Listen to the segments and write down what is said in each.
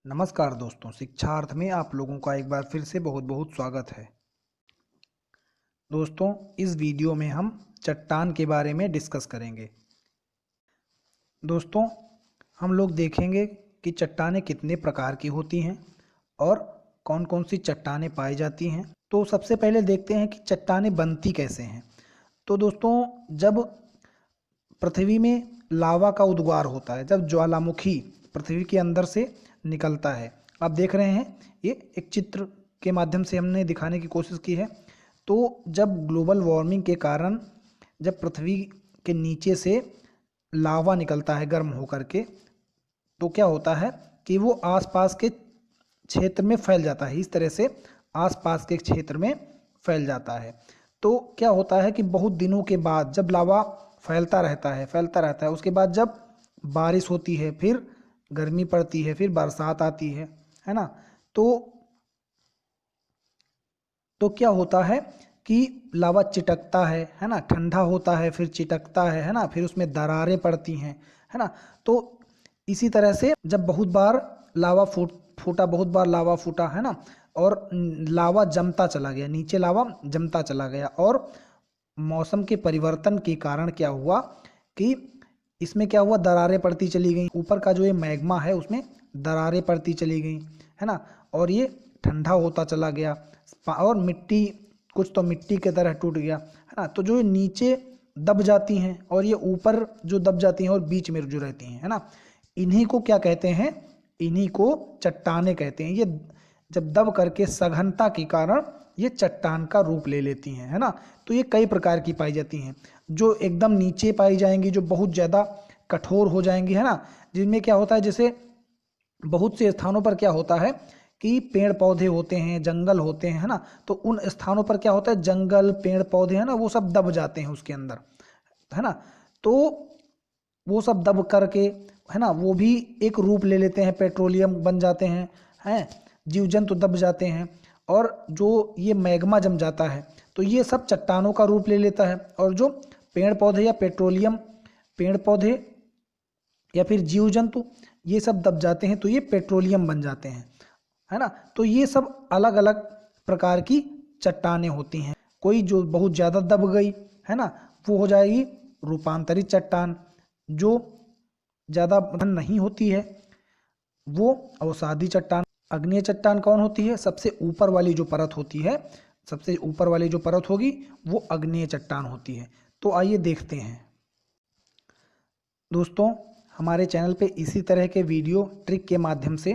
नमस्कार दोस्तों, शिक्षार्थ में आप लोगों का एक बार फिर से बहुत बहुत स्वागत है। दोस्तों, इस वीडियो में हम चट्टान के बारे में डिस्कस करेंगे। दोस्तों, हम लोग देखेंगे कि चट्टानें कितने प्रकार की होती हैं और कौन कौन सी चट्टानें पाई जाती हैं। तो सबसे पहले देखते हैं कि चट्टानें बनती कैसे हैं। तो दोस्तों, जब पृथ्वी में लावा का उद्गार होता है, जब ज्वालामुखी पृथ्वी के अंदर से निकलता है, आप देख रहे हैं, ये एक चित्र के माध्यम से हमने दिखाने की कोशिश की है। तो जब ग्लोबल वार्मिंग के कारण जब पृथ्वी के नीचे से लावा निकलता है गर्म होकर के, तो क्या होता है कि वो आसपास के क्षेत्र में फैल जाता है। इस तरह से आसपास के क्षेत्र में फैल जाता है। तो क्या होता है कि बहुत दिनों के बाद जब लावा फैलता रहता है, उसके बाद जब बारिश होती है, फिर गर्मी पड़ती है, फिर बरसात आती है ना। तो क्या होता है कि लावा चिटकता है ना, ठंडा होता है, फिर चिटकता है ना, फिर उसमें दरारें पड़ती हैं, है ना। तो इसी तरह से जब बहुत बार लावा फूटा, बहुत बार लावा फूटा, है ना, और लावा जमता चला गया, नीचे लावा जमता चला गया, और मौसम के परिवर्तन के कारण क्या हुआ कि इसमें क्या हुआ, दरारें पड़ती चली गई। ऊपर का जो ये मैग्मा है उसमें दरारें पड़ती चली गई, है ना, और ये ठंडा होता चला गया, और मिट्टी, कुछ तो मिट्टी की तरह टूट गया, है ना। तो जो नीचे दब जाती हैं और ये ऊपर जो दब जाती हैं और बीच में जो रहती हैं, है ना, इन्हीं को क्या कहते हैं, इन्हीं को चट्टाने कहते हैं। ये जब दब करके सघनता के कारण ये चट्टान का रूप ले लेती हैं, है ना। तो ये कई प्रकार की पाई जाती हैं। जो एकदम नीचे पाई जाएंगी, जो बहुत ज़्यादा कठोर हो जाएंगी, है ना, जिनमें क्या होता है, जैसे बहुत से स्थानों पर क्या होता है कि पेड़ पौधे होते हैं, जंगल होते हैं, है ना। तो उन स्थानों पर क्या होता है, जंगल, पेड़ पौधे, है ना, वो सब दब जाते हैं उसके अंदर, है ना। तो वो सब दब करके, है ना, वो भी एक रूप ले लेते हैं, पेट्रोलियम बन जाते हैं जीव जंतु दब जाते हैं, और जो ये मैग्मा जम जाता है तो ये सब चट्टानों का रूप ले लेता है। और जो पेड़ पौधे या पेट्रोलियम, पेड़ पौधे या फिर जीव जंतु ये सब दब जाते हैं तो ये पेट्रोलियम बन जाते हैं, है ना। तो ये सब अलग अलग प्रकार की चट्टानें होती हैं। कोई जो बहुत ज़्यादा दब गई, है ना, वो हो जाएगी रूपांतरित चट्टान। जो ज़्यादा घन नहीं होती है वो अवसादी चट्टान। अग्नेय चट्टान कौन होती है, सबसे ऊपर वाली जो परत होती है, सबसे ऊपर वाली जो परत होगी वो अग्नेय चट्टान होती है। तो आइए देखते हैं। दोस्तों, हमारे चैनल पे इसी तरह के वीडियो ट्रिक के माध्यम से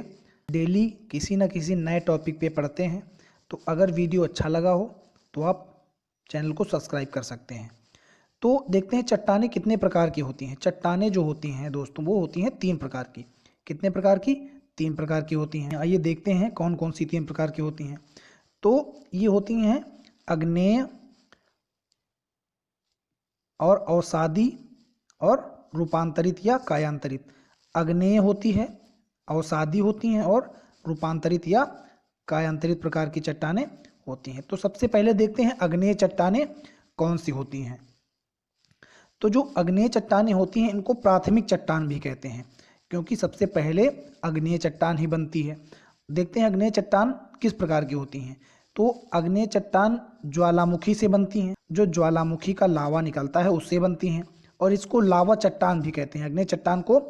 डेली किसी न किसी नए टॉपिक पे पढ़ते हैं। तो अगर वीडियो अच्छा लगा हो तो आप चैनल को सब्सक्राइब कर सकते हैं। तो देखते हैं चट्टानें कितने प्रकार की होती हैं। चट्टानें जो होती हैं दोस्तों, वो होती हैं 3 प्रकार की। कितने प्रकार की? 3 प्रकार की होती हैं। आइए देखते हैं कौन कौन सी 3 प्रकार की होती हैं। तो ये होती हैं आग्नेय और अवसादी और रूपांतरित या कायांतरित। आग्नेय होती है, अवसादी होती हैं, और रूपांतरित या कायांतरित प्रकार की चट्टानें होती हैं। तो सबसे पहले देखते हैं आग्नेय चट्टानें कौन सी होती हैं। तो जो आग्नेय चट्टानें होती हैं इनको प्राथमिक चट्टान भी कहते हैं, क्योंकि सबसे पहले आग्नेय चट्टान ही बनती है। देखते हैं आग्नेय चट्टान किस प्रकार की होती हैं। तो आग्नेय चट्टान ज्वालामुखी से बनती हैं, जो ज्वालामुखी का लावा निकलता है उससे बनती हैं, और इसको लावा चट्टान भी कहते हैं। आग्नेय चट्टान को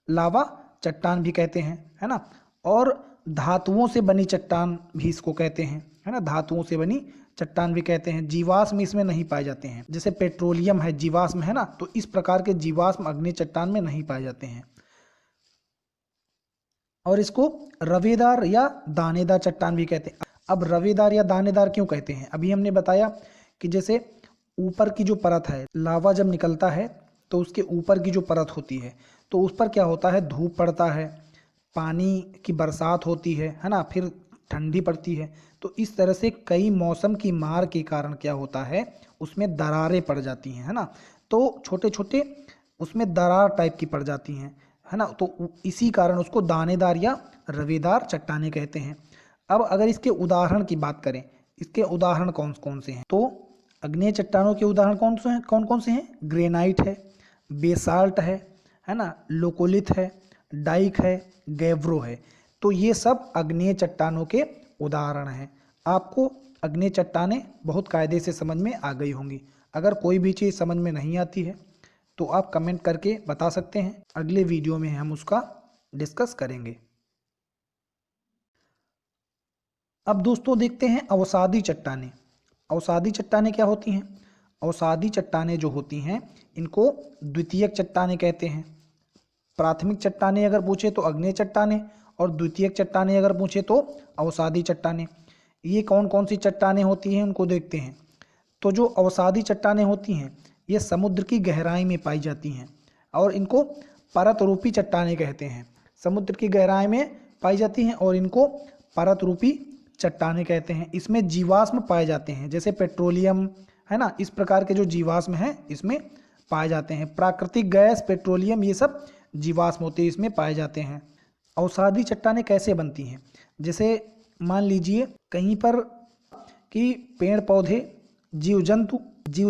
लावा चट्टान भी कहते हैं, है ना। और धातुओं से बनी चट्टान भी इसको कहते हैं, है ना, धातुओं से बनी चट्टान भी कहते हैं। जीवाश्म इसमें नहीं पाए जाते हैं, जैसे पेट्रोलियम है जीवाश्म, है ना, तो इस प्रकार के जीवाश्म अग्नि चट्टान में नहीं पाए जाते हैं। और इसको रवेदार या दानेदार चट्टान भी कहते हैं। अब रवेदार या दानेदार क्यों कहते हैं, अभी हमने बताया कि जैसे ऊपर की जो परत है, लावा जब निकलता है तो उसके ऊपर की जो परत होती है, तो उस पर क्या होता है, धूप पड़ता है, पानी की बरसात होती है ना, फिर ठंडी पड़ती है। तो इस तरह से कई मौसम की मार के कारण क्या होता है, उसमें दरारें पड़ जाती हैं, है ना। तो छोटे छोटे उसमें दरार टाइप की पड़ जाती हैं, है ना। तो इसी कारण उसको दानेदार या रवेदार चट्टानें कहते हैं। अब अगर इसके उदाहरण की बात करें, इसके उदाहरण कौन कौन से हैं, तो अग्नेय चट्टानों के उदाहरण कौन कौन से हैं? ग्रेनाइट है, बेसाल्ट है ना, लोकोलिथ है, डाइक है, गैव्रो है। तो ये सब अग्नेय चट्टानों के उदाहरण हैं। आपको अग्नेय चट्टानें बहुत कायदे से समझ में आ गई होंगी। अगर कोई भी चीज़ समझ में नहीं आती है तो आप कमेंट करके बता सकते हैं, अगले वीडियो में हम उसका डिस्कस करेंगे। अब दोस्तों देखते हैं अवसादी चट्टानें। अवसादी चट्टानें क्या होती हैं? अवसादी चट्टानें जो होती हैं इनको द्वितीयक चट्टानें कहते हैं। प्राथमिक चट्टानें अगर पूछे तो अग्नेय चट्टानें, और द्वितीयक चट्टानें अगर पूछे तो अवसादी चट्टानें। ये कौन कौन सी चट्टानें होती हैं उनको देखते हैं। तो जो अवसादी चट्टानें होती हैं ये समुद्र की गहराई में पाई जाती हैं और इनको परत रूपी चट्टानें कहते हैं। समुद्र की गहराई में पाई जाती हैं और इनको परत रूपी चट्टानें कहते हैं। इसमें जीवाश्म पाए जाते हैं, जैसे पेट्रोलियम है ना, इस प्रकार के जो जीवाश्म हैं इसमें पाए जाते हैं। प्राकृतिक गैस, पेट्रोलियम, ये सब जीवाश्म होते हैं, इसमें पाए जाते हैं। अवसादी चट्टानें कैसे बनती हैं? जैसे मान लीजिए कहीं पर कि पेड़ पौधे, जीव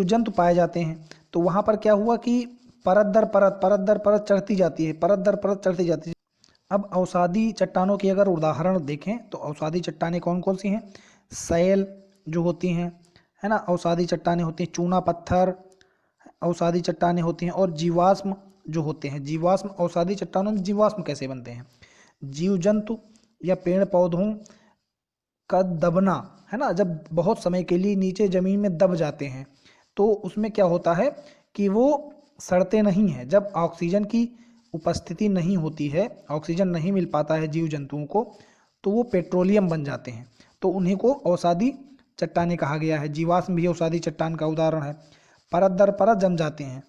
जंतु पाए जाते हैं, तो वहाँ पर क्या हुआ कि परत दर परत चढ़ती जाती है, परत दर परत चढ़ती जाती है। अब अवसादी चट्टानों की अगर उदाहरण देखें तो अवसादी चट्टानें कौन कौन सी हैं? शैल जो होती हैं, है ना, अवसादी चट्टानें होती हैं। चूना पत्थर अवसादी चट्टानें होती हैं। और जीवाश्म जो होते हैं, जीवाश्म, अवसादी चट्टानों में जीवाश्म कैसे बनते हैं? जीव जंतु या पेड़ पौधों का दबना, है ना, जब बहुत समय के लिए नीचे ज़मीन में दब जाते हैं तो उसमें क्या होता है कि वो सड़ते नहीं हैं। जब ऑक्सीजन की उपस्थिति नहीं होती है, ऑक्सीजन नहीं मिल पाता है जीव जंतुओं को, तो वो पेट्रोलियम बन जाते हैं, तो उन्हीं को अवसादी चट्टानें कहा गया है। जीवाश्म भी अवसादी चट्टान का उदाहरण है। परत दर परत जम जाते हैं।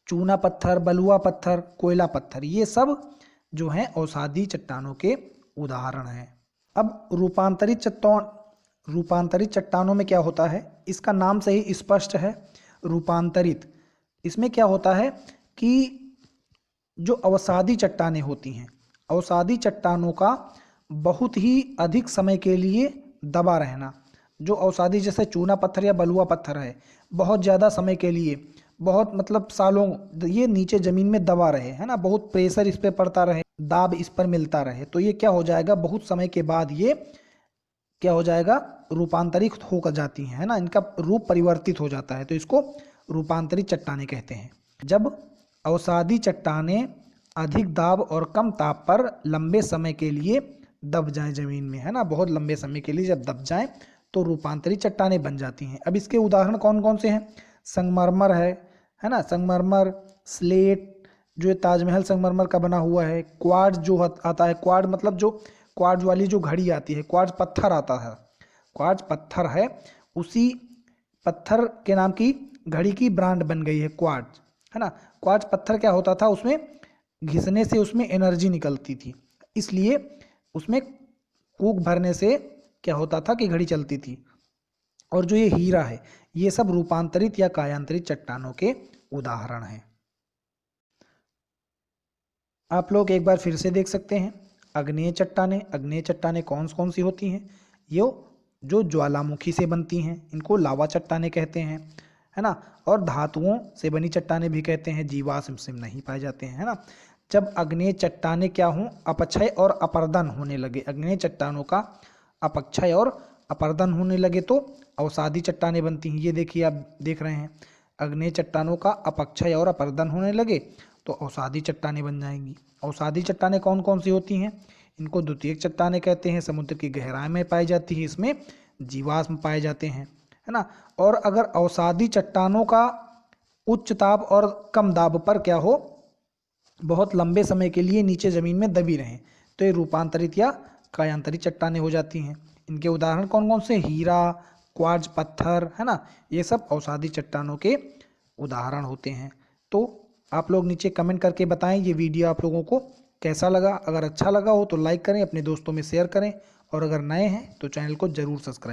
चूना पत्थर, बलुआ पत्थर, कोयला पत्थर, ये सब जो हैं अवसादी चट्टानों के उदाहरण हैं। अब रूपांतरित चट्टानों में क्या होता है? इसका नाम से ही स्पष्ट है, रूपांतरित। इसमें क्या होता है कि जो अवसादी चट्टानें होती हैं, अवसादी चट्टानों का बहुत ही अधिक समय के लिए दबा रहना। जो अवसादी जैसे चूना पत्थर या बलुआ पत्थर है, बहुत ज़्यादा समय के लिए, बहुत मतलब सालों ये नीचे ज़मीन में दबा रहे, है ना, बहुत प्रेशर इस पर पड़ता रहे, दाब इस पर मिलता रहे, तो ये क्या हो जाएगा, बहुत समय के बाद ये क्या हो जाएगा, रूपांतरित होकर जाती हैं, है ना, इनका रूप परिवर्तित हो जाता है, तो इसको रूपांतरित चट्टानें कहते हैं। जब अवसादी चट्टानें अधिक दाब और कम ताप पर लंबे समय के लिए दब जाएं ज़मीन में, है ना, बहुत लंबे समय के लिए जब दब जाएं तो रूपांतरित चट्टानें बन जाती हैं। अब इसके उदाहरण कौन कौन से हैं? संगमरमर है ना, संगमरमर, स्लेट जो ताजमहल संगमरमर का बना हुआ है, क्वार्ट्ज जो आता है, क्वार्ट्ज मतलब जो क्वार्ट्ज वाली जो घड़ी आती है, क्वार्ट्ज पत्थर आता है, क्वार्ट्ज पत्थर है, उसी पत्थर के नाम की घड़ी की ब्रांड बन गई है क्वार्ट्ज, है ना। क्वार्ट्ज पत्थर क्या होता था, उसमें घिसने से उसमें एनर्जी निकलती थी, इसलिए उसमें कूक भरने से क्या होता था कि घड़ी चलती थी। और जो ये हीरा है, ये सब रूपांतरित या कायांतरित चट्टानों के उदाहरण हैं। आप लोग एक बार फिर से देख सकते हैं अग्नेय चट्टानें कौन कौन सी होती हैं? ये जो ज्वालामुखी से बनती हैं, इनको लावा चट्टानें कहते हैं, है ना। और धातुओं से बनी चट्टानें भी कहते हैं, जीवाश्म से नहीं पाए जाते हैं, है ना। जब अग्नेय चट्टानें क्या हों, अपक्षय और अपर्दन होने लगे, अग्नेय चट्टानों का अपक्षय और अपर्दन होने लगे तो अवसादी चट्टानें बनती हैं। ये देखिए, आप देख रहे हैं, अग्नेय चट्टानों का अपक्षय और अपर्दन होने लगे तो अवसादी चट्टानें बन जाएंगी। अवसादी चट्टानें कौन कौन सी होती हैं? इनको द्वितीयक चट्टानें कहते हैं, समुद्र की गहराई में पाई जाती है, इसमें जीवाश्म पाए जाते हैं, है ना। और अगर अवसादी चट्टानों का उच्च ताप और कम दाब पर क्या हो, बहुत लंबे समय के लिए नीचे ज़मीन में दबी रहें, तो ये रूपांतरित या कायांतरित चट्टानें हो जाती हैं। इनके उदाहरण कौन कौन से? हीरा, क्वार्ट्ज पत्थर, है ना, ये सब अवसादी चट्टानों के उदाहरण होते हैं। तो आप लोग नीचे कमेंट करके बताएं ये वीडियो आप लोगों को कैसा लगा। अगर अच्छा लगा हो तो लाइक करें, अपने दोस्तों में शेयर करें, और अगर नए हैं तो चैनल को ज़रूर सब्सक्राइब